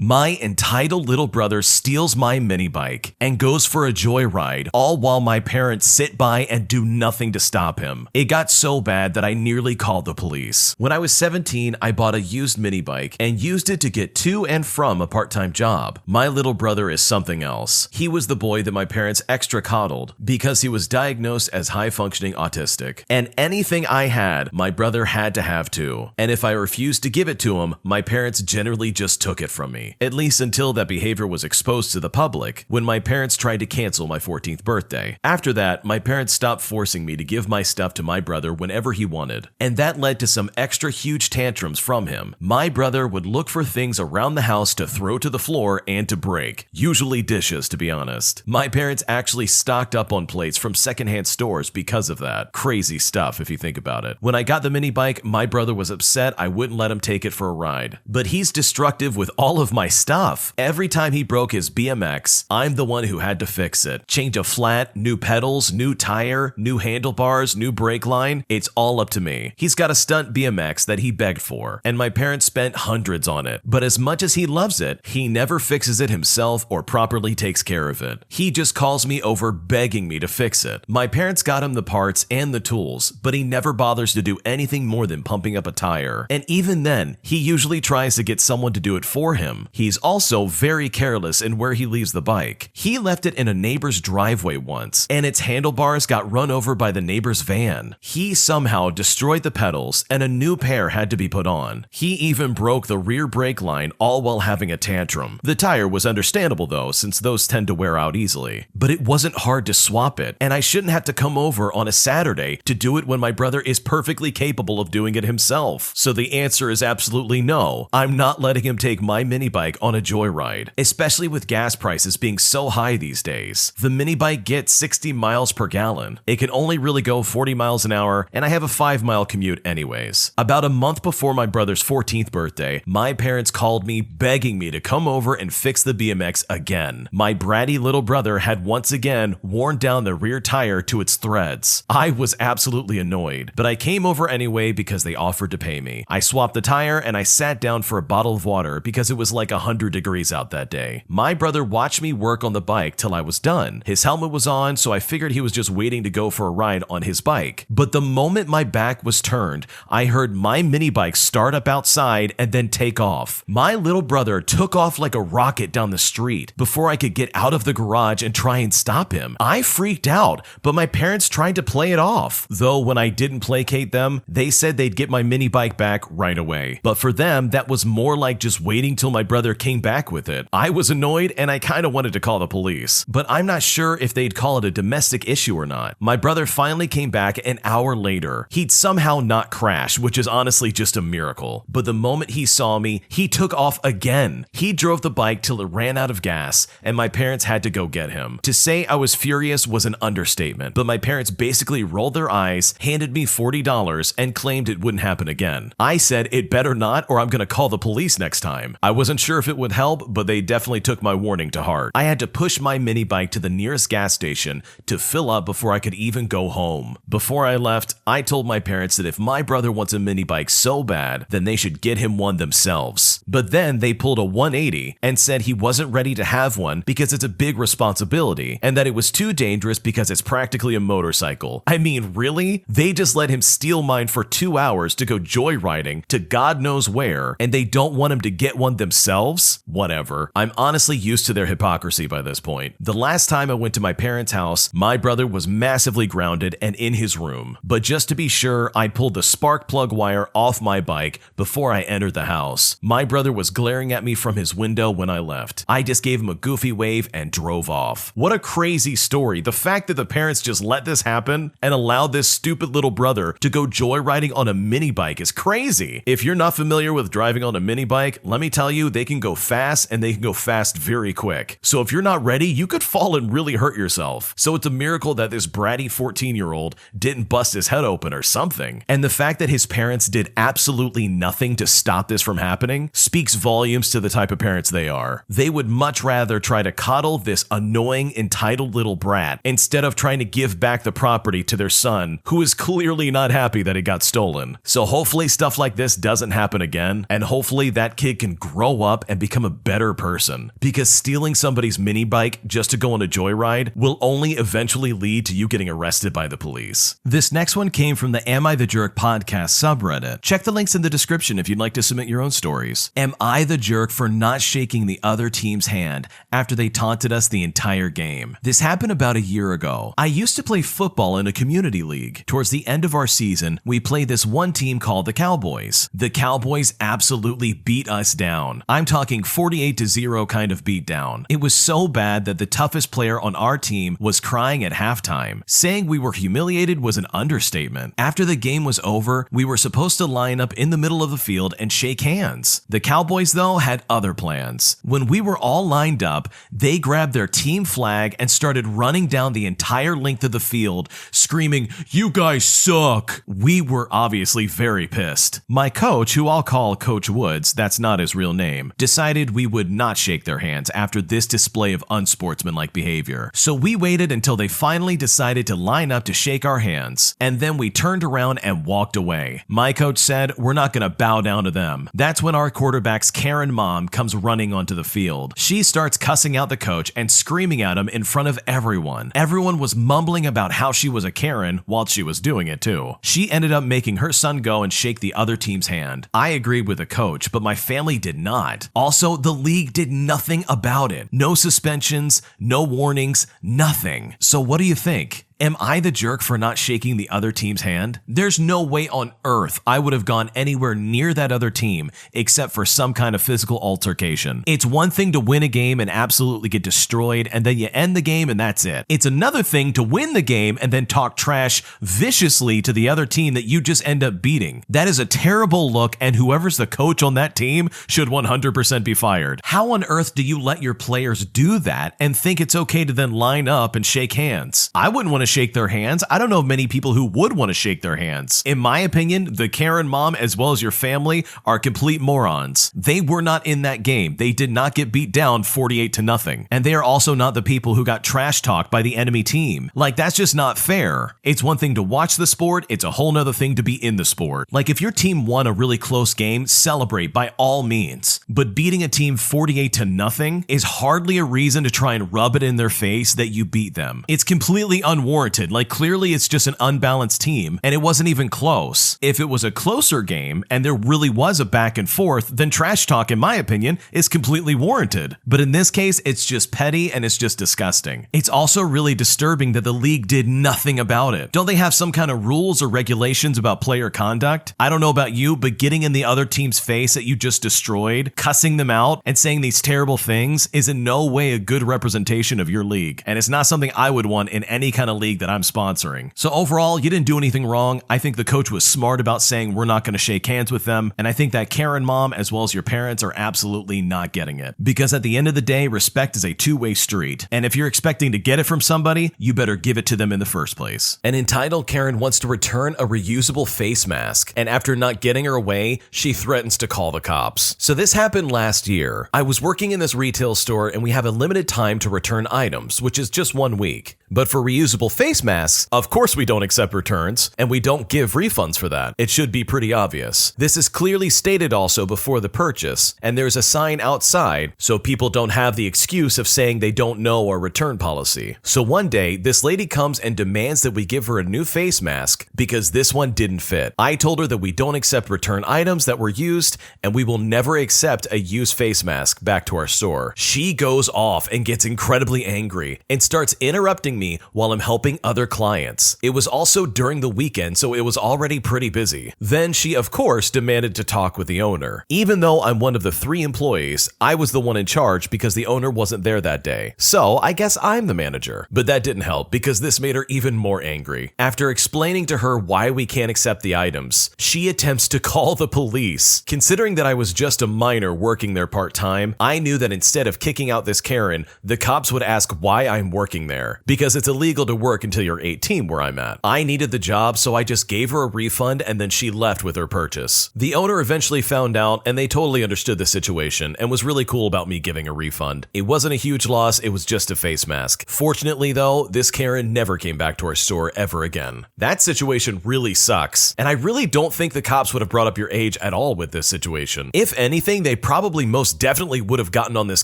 My entitled little brother steals my mini bike and goes for a joyride, all while my parents sit by and do nothing to stop him. It got so bad that I nearly called the police. When I was 17, I bought a used mini bike and used it to get to and from a part-time job. My little brother is something else. He was the boy that my parents extra coddled because he was diagnosed as high-functioning autistic. And anything I had, my brother had to have too. And if I refused to give it to him, my parents generally just took it from me. At least until that behavior was exposed to the public, when my parents tried to cancel my 14th birthday. After that, my parents stopped forcing me to give my stuff to my brother whenever he wanted. And that led to some extra huge tantrums from him. My brother would look for things around the house to throw to the floor and to break. Usually dishes, to be honest. My parents actually stocked up on plates from secondhand stores because of that. Crazy stuff if you think about it. When I got the mini bike, my brother was upset I wouldn't let him take it for a ride. But he's destructive with all of my stuff. Every time he broke his BMX, I'm the one who had to fix it. Change a flat, new pedals, new tire, new handlebars, new brake line. It's all up to me. He's got a stunt BMX that he begged for, and my parents spent hundreds on it. But as much as he loves it, he never fixes it himself or properly takes care of it. He just calls me over begging me to fix it. My parents got him the parts and the tools, but he never bothers to do anything more than pumping up a tire. And even then, he usually tries to get someone to do it for him. He's also very careless in where he leaves the bike. He left it in a neighbor's driveway once, and its handlebars got run over by the neighbor's van. He somehow destroyed the pedals, and a new pair had to be put on. He even broke the rear brake line, all while having a tantrum. The tire was understandable though, since those tend to wear out easily. But it wasn't hard to swap it, and I shouldn't have to come over on a Saturday to do it when my brother is perfectly capable of doing it himself. So the answer is absolutely no. I'm not letting him take my mini bike on a joyride, especially with gas prices being so high these days. The mini bike gets 60 miles per gallon. It can only really go 40 miles an hour, and I have a 5-mile commute anyways. About a month before my brother's 14th birthday, my parents called me begging me to come over and fix the BMX again. My bratty little brother had once again worn down the rear tire to its threads. I was absolutely annoyed, but I came over anyway because they offered to pay me. I swapped the tire and I sat down for a bottle of water because it was like 100 degrees out that day. My brother watched me work on the bike till I was done. His helmet was on, so I figured he was just waiting to go for a ride on his bike. But the moment my back was turned, I heard my mini bike start up outside and then take off. My little brother took off like a rocket down the street before I could get out of the garage and try and stop him. I freaked out, but my parents tried to play it off. Though when I didn't placate them, they said they'd get my mini bike back right away. But for them, that was more like just waiting till my brother came back with it. I was annoyed and I kind of wanted to call the police, but I'm not sure if they'd call it a domestic issue or not. My brother finally came back an hour later. He'd somehow not crash, which is honestly just a miracle. But the moment he saw me, he took off again. He drove the bike till it ran out of gas, and my parents had to go get him. To say I was furious was an understatement, but my parents basically rolled their eyes, handed me $40, and claimed it wouldn't happen again. I said it better not or I'm gonna call the police next time. I wasn't sure if it would help, but they definitely took my warning to heart. I had to push my mini bike to the nearest gas station to fill up before I could even go home. Before I left, I told my parents that if my brother wants a mini bike so bad, then they should get him one themselves. But then they pulled a 180 and said he wasn't ready to have one because it's a big responsibility and that it was too dangerous because it's practically a motorcycle. I mean, really? They just let him steal mine for 2 hours to go joyriding to God knows where, and they don't want him to get one themselves? Whatever. I'm honestly used to their hypocrisy by this point. The last time I went to my parents' house, my brother was massively grounded and in his room. But just to be sure, I pulled the spark plug wire off my bike before I entered the house. My brother was glaring at me from his window when I left. I just gave him a goofy wave and drove off. What a crazy story. The fact that the parents just let this happen and allowed this stupid little brother to go joyriding on a mini bike is crazy. If you're not familiar with driving on a mini bike, let me tell you, they can go fast and they can go fast very quick. So if you're not ready, you could fall and really hurt yourself. So it's a miracle that this bratty 14-year-old didn't bust his head open or something. And the fact that his parents did absolutely nothing to stop this from happening speaks volumes to the type of parents they are. They would much rather try to coddle this annoying, entitled little brat instead of trying to give back the property to their son, who is clearly not happy that it got stolen. So hopefully stuff like this doesn't happen again, and hopefully that kid can grow up up and become a better person, because stealing somebody's mini bike just to go on a joyride will only eventually lead to you getting arrested by the police. This next one came from the Am I the Jerk podcast subreddit. Check the links in the description if you'd like to submit your own stories. Am I the jerk for not shaking the other team's hand after they taunted us the entire game? This happened about a year ago. I used to play football in a community league. Towards the end of our season, we played this one team called the Cowboys. The Cowboys absolutely beat us down. I'm talking 48-0 kind of beat down. It was so bad that the toughest player on our team was crying at halftime. Saying we were humiliated was an understatement. After the game was over, we were supposed to line up in the middle of the field and shake hands. The Cowboys, though, had other plans. When we were all lined up, they grabbed their team flag and started running down the entire length of the field, screaming, "You guys suck!" We were obviously very pissed. My coach, who I'll call Coach Woods, that's not his real name, decided we would not shake their hands after this display of unsportsmanlike behavior. So we waited until they finally decided to line up to shake our hands, and then we turned around and walked away. My coach said, "We're not gonna bow down to them." That's when our quarterback's Karen mom comes running onto the field. She starts cussing out the coach and screaming at him in front of everyone. Everyone was mumbling about how she was a Karen while she was doing it too. She ended up making her son go and shake the other team's hand. I agreed with the coach, but my family did not. Also, the league did nothing about it. No suspensions, no warnings, nothing. So what do you think? Am I the jerk for not shaking the other team's hand? There's no way on earth I would have gone anywhere near that other team except for some kind of physical altercation. It's one thing to win a game and absolutely get destroyed and then you end the game and that's it. It's another thing to win the game and then talk trash viciously to the other team that you just end up beating. That is a terrible look, and whoever's the coach on that team should 100% be fired. How on earth do you let your players do that and think it's okay to then line up and shake hands? I wouldn't want to shake their hands. I don't know of many people who would want to shake their hands. In my opinion, the Karen mom as well as your family are complete morons. They were not in that game. They did not get beat down 48-0. And they are also not the people who got trash talked by the enemy team. Like, that's just not fair. It's one thing to watch the sport. It's a whole nother thing to be in the sport. Like, if your team won a really close game, celebrate by all means. But beating a team 48-0 is hardly a reason to try and rub it in their face that you beat them. It's completely unwarranted. Like, clearly it's just an unbalanced team, and it wasn't even close. If it was a closer game, and there really was a back and forth, then trash talk, in my opinion, is completely warranted. But in this case, it's just petty, and it's just disgusting. It's also really disturbing that the league did nothing about it. Don't they have some kind of rules or regulations about player conduct? I don't know about you, but getting in the other team's face that you just destroyed, cussing them out, and saying these terrible things is in no way a good representation of your league, and it's not something I would want in any kind of league that I'm sponsoring. So overall, you didn't do anything wrong. I think the coach was smart about saying we're not going to shake hands with them, and I think that Karen mom as well as your parents are absolutely not getting it. Because at the end of the day, respect is a two-way street, and if you're expecting to get it from somebody, you better give it to them in the first place. An entitled Karen wants to return a reusable face mask, and after not getting her away, she threatens to call the cops. So this happened last year. I was working in this retail store, and we have a limited time to return items, which is just 1 week. But for reusable face masks, of course we don't accept returns, and we don't give refunds for that. It should be pretty obvious. This is clearly stated also before the purchase, and there's a sign outside so people don't have the excuse of saying they don't know our return policy. So one day, this lady comes and demands that we give her a new face mask because this one didn't fit. I told her that we don't accept return items that were used, and we will never accept a used face mask back to our store. She goes off and gets incredibly angry and starts interrupting me while I'm helping other clients. It was also during the weekend, so it was already pretty busy. Then she, of course, demanded to talk with the owner. Even though I'm one of the 3 employees, I was the one in charge because the owner wasn't there that day. So I guess I'm the manager. But that didn't help because this made her even more angry. After explaining to her why we can't accept the items, she attempts to call the police. Considering that I was just a minor working there part-time, I knew that instead of kicking out this Karen, the cops would ask why I'm working there. Because it's illegal to work work until you're 18 where I'm at. I needed the job, so I just gave her a refund and then she left with her purchase. The owner eventually found out and they totally understood the situation and was really cool about me giving a refund. It wasn't a huge loss, it was just a face mask. Fortunately though, this Karen never came back to our store ever again. That situation really sucks, and I really don't think the cops would have brought up your age at all with this situation. If anything, they probably most definitely would have gotten on this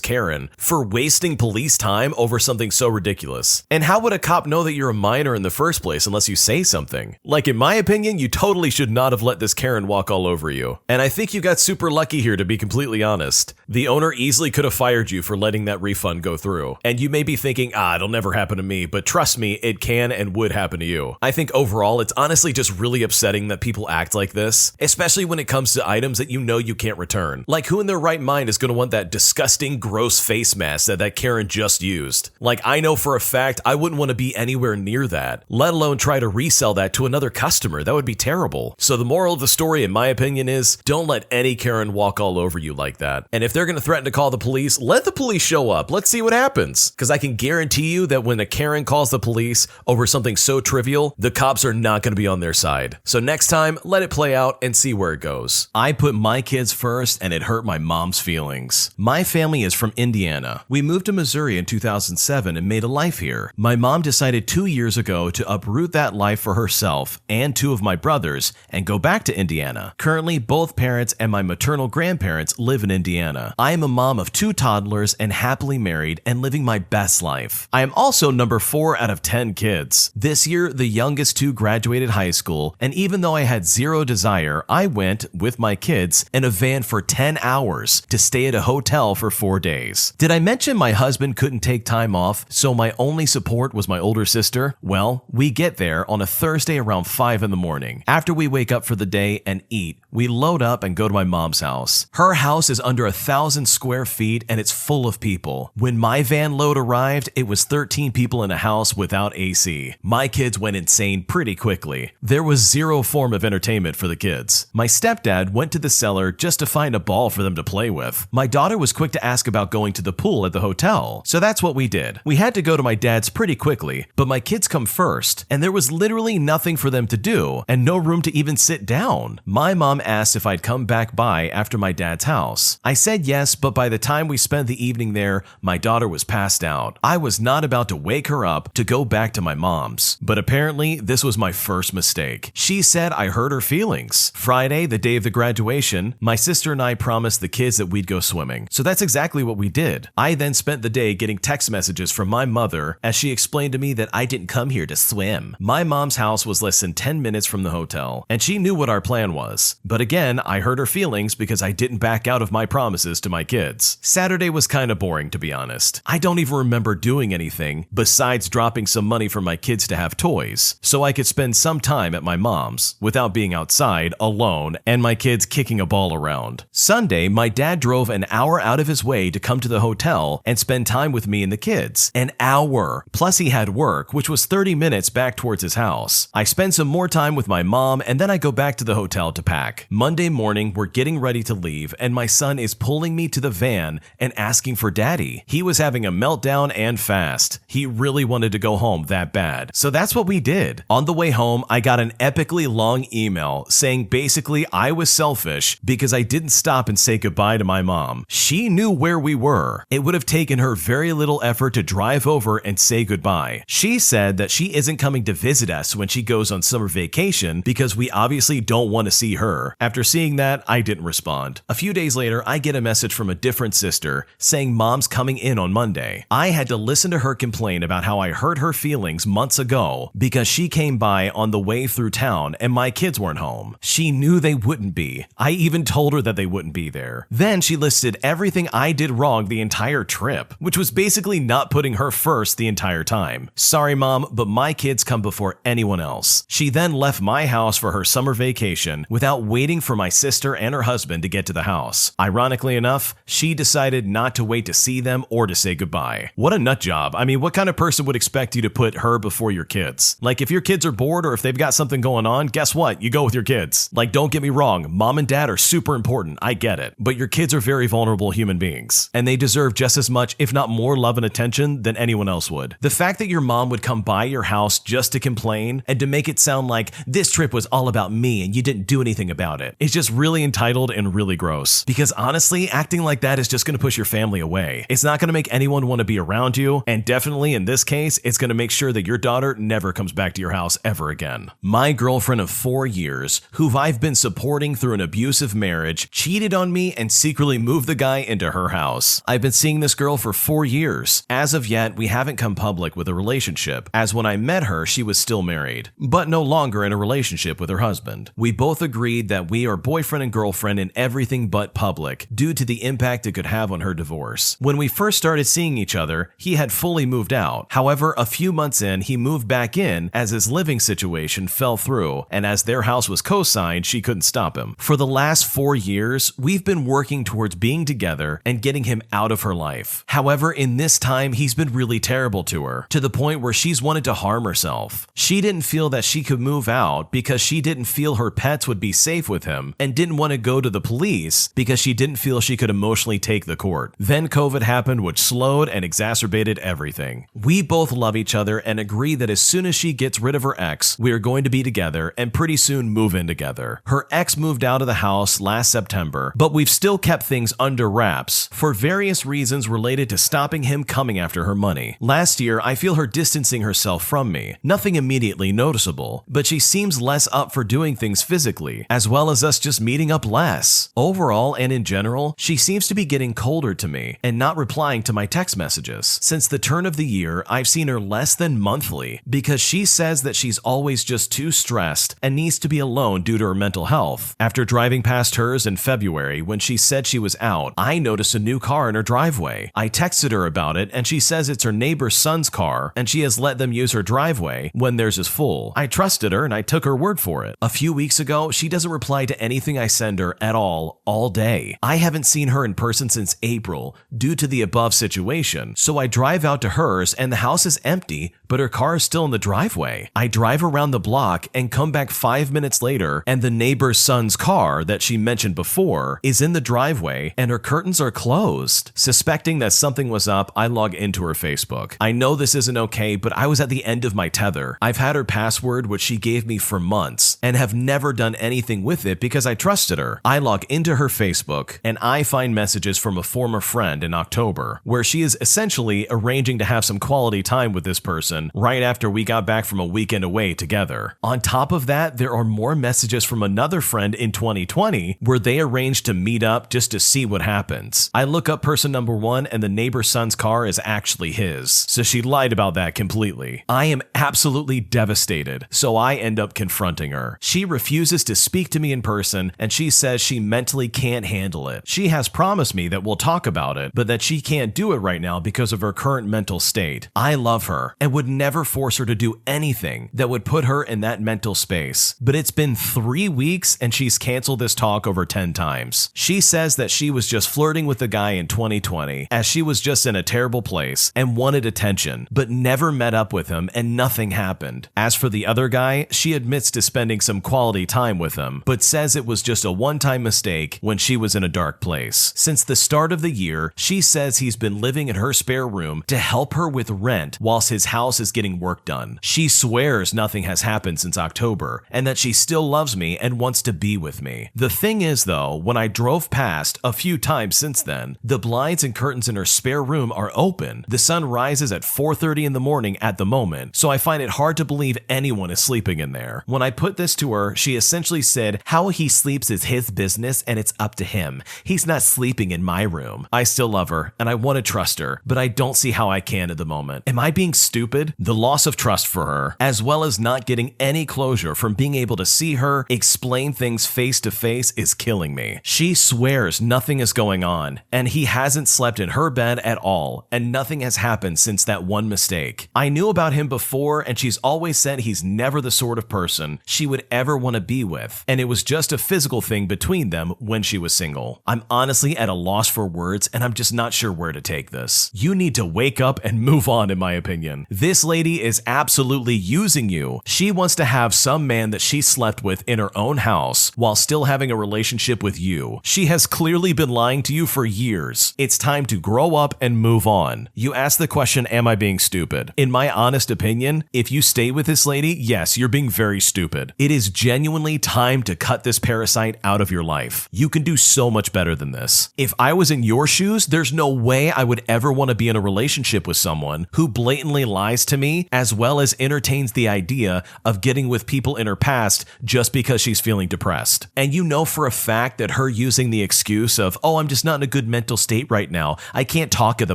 Karen for wasting police time over something so ridiculous. And how would a cop know that you're a minor in the first place unless you say something? Like, in my opinion, you totally should not have let this Karen walk all over you. And I think you got super lucky here, to be completely honest. The owner easily could have fired you for letting that refund go through. And you may be thinking, it'll never happen to me, but trust me, it can and would happen to you. I think overall, it's honestly just really upsetting that people act like this, especially when it comes to items that you know you can't return. Like, who in their right mind is going to want that disgusting, gross face mask that Karen just used? Like, I know for a fact I wouldn't want to be anywhere near that, let alone try to resell that to another customer. That would be terrible. So the moral of the story, in my opinion, is don't let any Karen walk all over you like that. And if they're going to threaten to call the police, let the police show up. Let's see what happens. Because I can guarantee you that when a Karen calls the police over something so trivial, the cops are not going to be on their side. So next time, let it play out and see where it goes. I put my kids first and it hurt my mom's feelings. My family is from Indiana. We moved to Missouri in 2007 and made a life here. My mom decided 2 years ago to uproot that life for herself and two of my brothers and go back to Indiana. Currently, both parents and my maternal grandparents live in Indiana. I am a mom of 2 toddlers and happily married and living my best life. I am also number 4 out of 10 kids. This year, the youngest 2 graduated high school, and even though I had zero desire, I went, with my kids, in a van for 10 hours to stay at a hotel for 4 days. Did I mention my husband couldn't take time off, so my only support was my older sister? Well, we get there on a Thursday around 5 in the morning. After we wake up for the day and eat, we load up and go to my mom's house. Her house is under 1,000 square feet and it's full of people. When my van load arrived, it was 13 people in a house without AC. My kids went insane pretty quickly. There was zero form of entertainment for the kids. My stepdad went to the cellar just to find a ball for them to play with. My daughter was quick to ask about going to the pool at the hotel, so that's what we did. We had to go to my dad's pretty quickly, but my kids come first, and there was literally nothing for them to do and no room to even sit down. My mom asked if I'd come back by after my dad's house. I said yes, but by the time we spent the evening there, my daughter was passed out. I was not about to wake her up to go back to my mom's, but apparently this was my first mistake. She said I hurt her feelings. Friday, the day of the graduation, my sister and I promised the kids that we'd go swimming, so that's exactly what we did. I then spent the day getting text messages from my mother as she explained to me that I didn't come here to swim. My mom's house was less than 10 minutes from the hotel, and she knew what our plan was. But again, I hurt her feelings because I didn't back out of my promises to my kids. Saturday was kind of boring, to be honest. I don't even remember doing anything besides dropping some money for my kids to have toys, so I could spend some time at my mom's without being outside alone and my kids kicking a ball around. Sunday, my dad drove an hour out of his way to come to the hotel and spend time with me and the kids. An hour. Plus he had work, which was 30 minutes back towards his house. I spend some more time with my mom and then I go back to the hotel to pack. Monday morning, we're getting ready to leave and my son is pulling me to the van and asking for daddy. He was having a meltdown and fast. He really wanted to go home that bad. So that's what we did. On the way home, I got an epically long email saying basically I was selfish because I didn't stop and say goodbye to my mom. She knew where we were. It would have taken her very little effort to drive over and say goodbye. She said that she isn't coming to visit us when she goes on summer vacation because we obviously don't want to see her. After seeing that, I didn't respond. A few days later, I get a message from a different sister saying mom's coming in on Monday. I had to listen to her complain about how I hurt her feelings months ago because she came by on the way through town and my kids weren't home. She knew they wouldn't be. I even told her that they wouldn't be there. Then she listed everything I did wrong the entire trip, which was basically not putting her first the entire time. Sorry, mom, but my kids come before anyone else. She then left my house for her summer vacation without waiting for my sister and her husband to get to the house. Ironically enough, she decided not to wait to see them or to say goodbye. What a nut job. I mean, what kind of person would expect you to put her before your kids? Like, if your kids are bored or if they've got something going on, guess what? You go with your kids. Like, don't get me wrong, mom and dad are super important. I get it. But your kids are very vulnerable human beings, and they deserve just as much, if not more, love and attention than anyone else would. The fact that your mom would would come by your house just to complain and to make it sound like this trip was all about me and you didn't do anything about it. It's just really entitled and really gross. Because honestly, acting like that is just going to push your family away. It's not going to make anyone want to be around you, and definitely in this case, it's going to make sure that your daughter never comes back to your house ever again. My girlfriend of 4 years, who I've been supporting through an abusive marriage, cheated on me and secretly moved the guy into her house. I've been seeing this girl for 4 years. As of yet, we haven't come public with a relationship, as when I met her, she was still married, but no longer in a relationship with her husband. We both agreed that we are boyfriend and girlfriend in everything but public, due to the impact it could have on her divorce. When we first started seeing each other, he had fully moved out. However, a few months in, he moved back in as his living situation fell through, and as their house was co-signed, she couldn't stop him. For the last 4 years, we've been working towards being together and getting him out of her life. However, in this time, he's been really terrible to her, to the point where she's wanted to harm herself. She didn't feel that she could move out because she didn't feel her pets would be safe with him, and didn't want to go to the police because she didn't feel she could emotionally take the court. Then COVID happened, which slowed and exacerbated everything. We both love each other and agree that as soon as she gets rid of her ex, we are going to be together and pretty soon move in together. Her ex moved out of the house last September, but we've still kept things under wraps for various reasons related to stopping him coming after her money. Last year, I feel her distancing herself from me. Nothing immediately noticeable, but she seems less up for doing things physically, as well as us just meeting up less. Overall and in general, she seems to be getting colder to me and not replying to my text messages. Since the turn of the year, I've seen her less than monthly because she says that she's always just too stressed and needs to be alone due to her mental health. After driving past hers in February when she said she was out, I noticed a new car in her driveway. I texted her about it and she says it's her neighbor's son's car and she has let them use her driveway when theirs is full. I trusted her and I took her word for it. A few weeks ago, she doesn't reply to anything I send her at all day. I haven't seen her in person since April due to the above situation, so I drive out to hers and the house is empty, but her car is still in the driveway. I drive around the block and come back 5 minutes later and the neighbor's son's car that she mentioned before is in the driveway and her curtains are closed. Suspecting that something was up, I log into her Facebook. I know this isn't okay, but I was at the end of my tether. I've had her password, which she gave me for months, and have never done anything with it because I trusted her. I log into her Facebook and I find messages from a former friend in October where she is essentially arranging to have some quality time with this person right after we got back from a weekend away together. On top of that, there are more messages from another friend in 2020 where they arranged to meet up just to see what happens. I look up person number 1 and the neighbor's son's car is actually his, so she lied about that completely. I am absolutely devastated, so I end up confronting her. She refuses to speak to me in person and she says she mentally can't handle it. She has promised me that we'll talk about it, but that she can't do it right now because of her current mental state. I love her and would never force her to do anything that would put her in that mental space, but it's been 3 weeks and she's canceled this talk over 10 times. She says that she was just flirting with the guy in 2020 as she was just in a terrible place and wanted attention, but never met up with him and nothing happened. As for the other guy, she admits to spending some quality time with him, but says it was just a one-time mistake when she was in a dark place. Since the start of the year, she says he's been living in her spare room to help her with rent whilst his house is getting work done. She swears nothing has happened since October and that she still loves me and wants to be with me. The thing is though, when I drove past a few times since then, the blinds and curtains in her spare room are open. The sun rises at 4:30 in the morning at the moment, so I find it hard to believe anyone is sleeping in there. When I put this to her, she essentially said, how he sleeps is his business and it's up to him. He's not sleeping in my room. I still love her and I want to trust her, but I don't see how I can at the moment. Am I being stupid? The loss of trust for her, as well as not getting any closure from being able to see her explain things face to face, is killing me. She swears nothing is going on and he hasn't slept in her bed at all and nothing has happened since that one mistake. I knew about him before and she's always said he's never the sort of person she would ever want to be with, and it was just a physical thing between them when she was single. I'm honestly at a loss for words and I'm just not sure where to take this. You need to wake up and move on, in my opinion. This lady is absolutely using you. She wants to have some man that she slept with in her own house while still having a relationship with you. She has clearly been lying to you for years. It's time to grow up and move on. You asked the question, am I being stupid? In in my honest opinion, if you stay with this lady, yes, you're being very stupid. It is genuinely time to cut this parasite out of your life. You can do so much better than this. If I was in your shoes, there's no way I would ever want to be in a relationship with someone who blatantly lies to me as well as entertains the idea of getting with people in her past just because she's feeling depressed. And you know for a fact that her using the excuse of, oh, I'm just not in a good mental state right now, I can't talk at the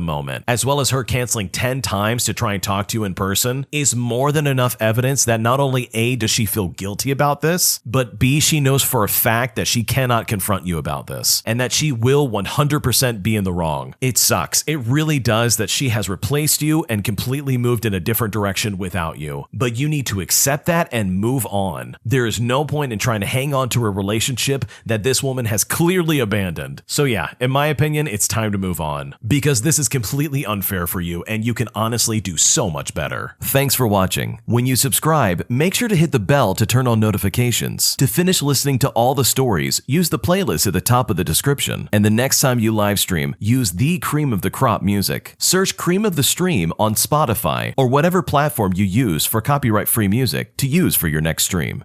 moment, as well as her canceling 10 times to try and talk to you in person, is more than enough evidence that not only A, does she feel guilty about this, but B, she knows for a fact that she cannot confront you about this, and that she will 100% be in the wrong. It sucks. It really does that she has replaced you and completely moved in a different direction without you. But you need to accept that and move on. There is no point in trying to hang on to a relationship that this woman has clearly abandoned. So yeah, in my opinion, it's time to move on, because this is completely unfair for you and you can honestly do so much better. Thanks for watching. When you subscribe, make sure to hit the bell to turn on notifications. To finish listening to all the stories, use the playlist at the top of the description. And the next time you live stream, use the Cream of the Crop music. Search Cream of the Stream on Spotify or whatever platform you use for copyright-free music to use for your next stream.